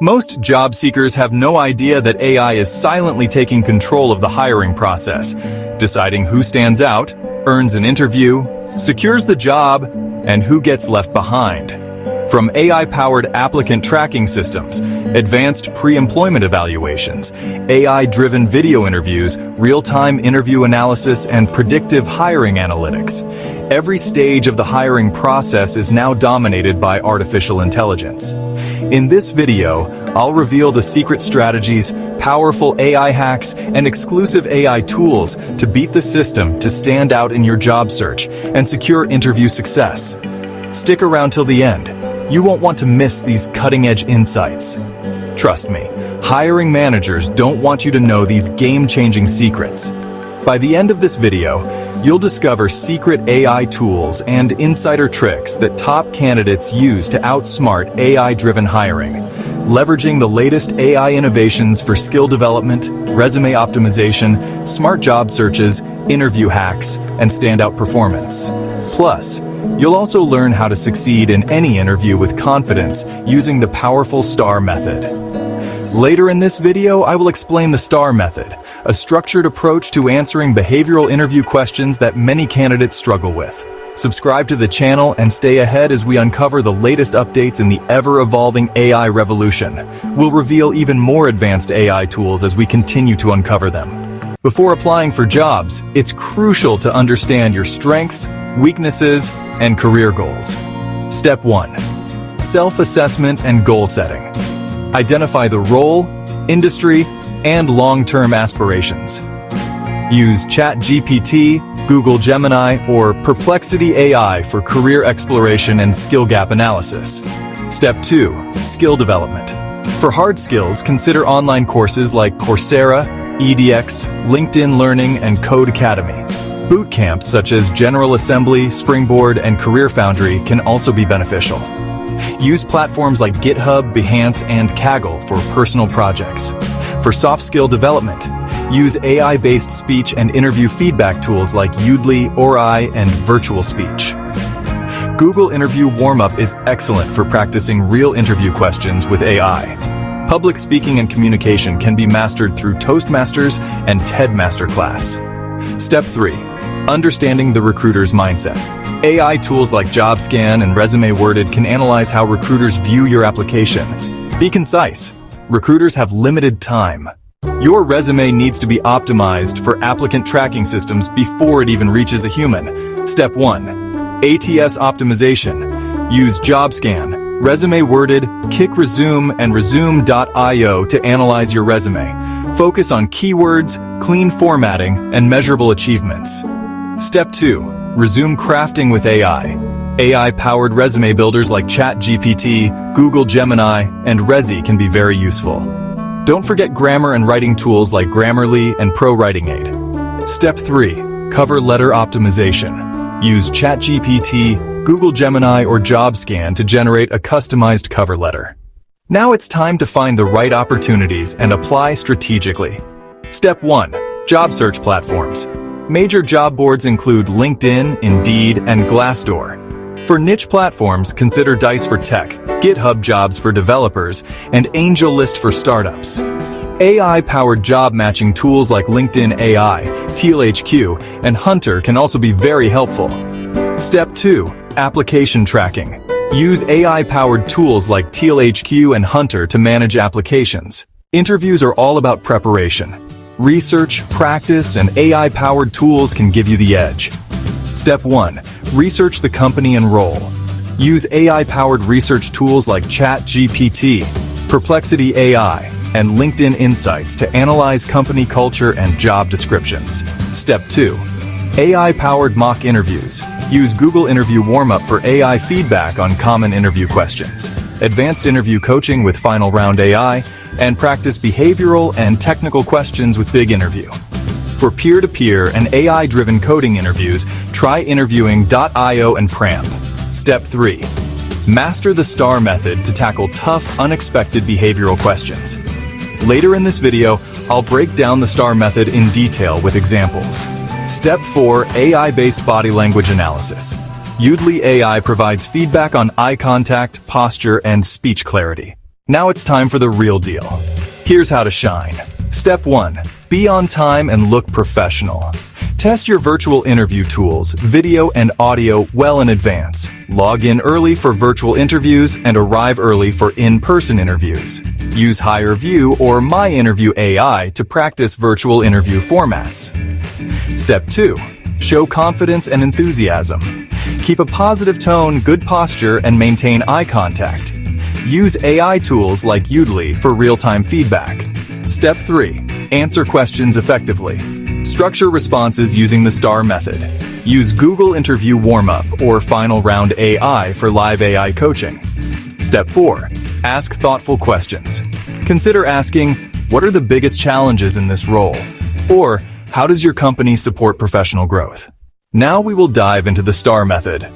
Most job seekers have no idea that AI is silently taking control of the hiring process, deciding who stands out, earns an interview, secures the job, and who gets left behind. From AI-powered applicant tracking systems, advanced pre-employment evaluations, AI-driven video interviews, real-time interview analysis, and predictive hiring analytics, every stage of the hiring process is now dominated by artificial intelligence. In this video, I'll reveal the secret strategies, powerful AI hacks, and exclusive AI tools to beat the system to stand out in your job search and secure interview success. Stick around till the end. You won't want to miss these cutting-edge insights. Trust me, hiring managers don't want you to know these game-changing secrets. By the end of this video, you'll discover secret AI tools and insider tricks that top candidates use to outsmart AI-driven hiring, leveraging the latest AI innovations for skill development, resume optimization, smart job searches, interview hacks, and standout performance. Plus, you'll also learn how to succeed in any interview with confidence using the powerful STAR method. Later in this video, I will explain the STAR method, a structured approach to answering behavioral interview questions that many candidates struggle with. Subscribe to the channel and stay ahead as we uncover the latest updates in the ever-evolving AI revolution. We'll reveal even more advanced AI tools as we continue to uncover them. Before applying for jobs, it's crucial to understand your strengths, weaknesses, and career goals. Step 1. Self-assessment and goal setting. Identify the role, industry, and long-term aspirations. Use ChatGPT, Google Gemini, or Perplexity AI for career exploration and skill gap analysis. Step 2. Skill development. For hard skills, consider online courses like Coursera, EDX, LinkedIn Learning, and Code Academy. Boot camps such as General Assembly, Springboard, and Career Foundry can also be beneficial. Use platforms like GitHub, Behance, and Kaggle for personal projects. For soft skill development, use AI-based speech and interview feedback tools like Udly, Ori, and Virtual Speech. Google Interview Warm-Up is excellent for practicing real interview questions with AI. Public speaking and communication can be mastered through Toastmasters and TED Masterclass. Step 3. Understanding the recruiter's mindset. AI tools like JobScan and Resume Worded can analyze how recruiters view your application. Be concise. Recruiters have limited time. Your resume needs to be optimized for applicant tracking systems before it even reaches a human. Step 1. ATS optimization. Use JobScan, Resume Worded, KickResume, and Resume.io to analyze your resume. Focus on keywords, clean formatting, and measurable achievements. Step 2. Resume crafting with AI. AI-powered resume builders like ChatGPT, Google Gemini, and Rezi can be very useful. Don't forget grammar and writing tools like Grammarly and Pro Writing Aid. Step 3. Cover letter optimization. Use ChatGPT, Google Gemini, or JobScan to generate a customized cover letter. Now it's time to find the right opportunities and apply strategically. Step 1. Job search platforms. Major job boards include LinkedIn, Indeed, and Glassdoor. For niche platforms, consider Dice for tech, GitHub Jobs for developers, and AngelList for startups. AI-powered job matching tools like LinkedIn AI, TealHQ, and Hunter can also be very helpful. Step 2. Application tracking. Use AI-powered tools like TealHQ and Hunter to manage applications. Interviews are all about preparation. Research, practice, and AI-powered tools can give you the edge. Step 1. Research the company and role. Use AI-powered research tools like ChatGPT, Perplexity AI, and LinkedIn Insights to analyze company culture and job descriptions. Step 2. AI-powered mock interviews. Use Google Interview Warm-Up for AI feedback on common interview questions, advanced interview coaching with Final Round AI, and practice behavioral and technical questions with Big Interview. For peer-to-peer and AI-driven coding interviews, try Interviewing.io and Pramp. Step 3. Master the STAR method to tackle tough, unexpected behavioral questions. Later in this video, I'll break down the STAR method in detail with examples. Step 4. AI-based body language analysis. Udly AI provides feedback on eye contact, posture, and speech clarity. Now it's time for the real deal. Here's how to shine. Step 1. Be on time and look professional. Test your virtual interview tools, video and audio well in advance. Log in early for virtual interviews and arrive early for in-person interviews. Use HireVue or MyInterview AI to practice virtual interview formats. Step 2. Show confidence and enthusiasm. Keep a positive tone, good posture, and maintain eye contact. Use AI tools like Udly for real-time feedback. Step 3. Answer questions effectively. Structure responses using the STAR method. Use Google Interview Warm-Up or Final Round AI for live AI coaching. Step 4. Ask thoughtful questions. Consider asking, what are the biggest challenges in this role? Or, how does your company support professional growth? Now we will dive into the STAR method.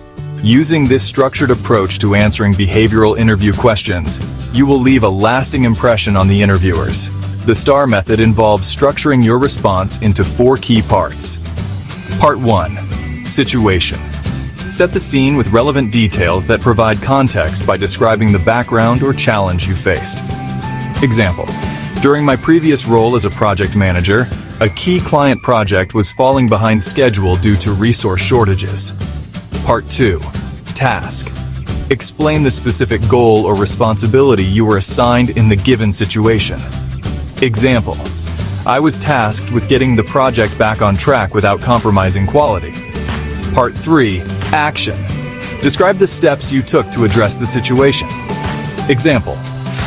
Using this structured approach to answering behavioral interview questions, you will leave a lasting impression on the interviewers. The STAR method involves structuring your response into 4 key parts. Part 1. Situation. Set the scene with relevant details that provide context by describing the background or challenge you faced. Example. During my previous role as a project manager, a key client project was falling behind schedule due to resource shortages. Part 2. Task. Explain the specific goal or responsibility you were assigned in the given situation. Example. I was tasked with getting the project back on track without compromising quality. Part 3. Action. Describe the steps you took to address the situation. Example.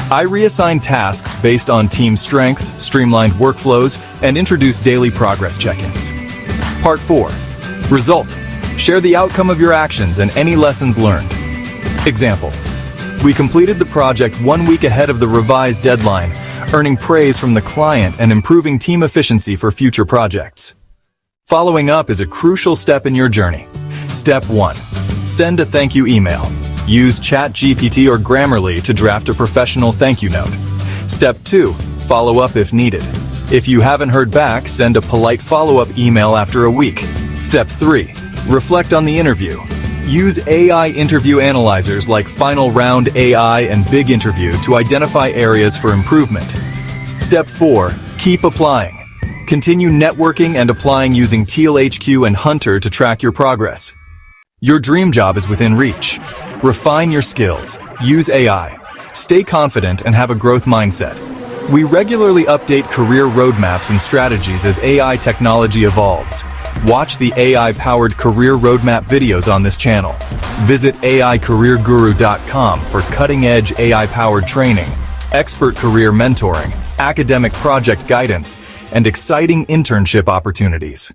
I reassigned tasks based on team strengths, streamlined workflows, and introduced daily progress check-ins. Part 4. Result. Share the outcome of your actions and any lessons learned. Example. We completed the project 1 week ahead of the revised deadline, earning praise from the client and improving team efficiency for future projects. Following up is a crucial step in your journey. Step 1. Send a thank you email. Use ChatGPT or Grammarly to draft a professional thank you note. Step 2. Follow up if needed. If you haven't heard back, send a polite follow-up email after a week. Step 3. Reflect on the interview. Use AI interview analyzers like Final Round AI and Big Interview to identify areas for improvement. Step 4. Keep applying. Continue networking and applying using TealHQ and Hunter to track your progress. Your dream job is within reach. Refine your skills. Use AI. Stay confident and have a growth mindset. We regularly update career roadmaps and strategies as AI technology evolves. Watch the AI-powered career roadmap videos on this channel. Visit AICareerGuru.com for cutting-edge AI-powered training, expert career mentoring, academic project guidance, and exciting internship opportunities.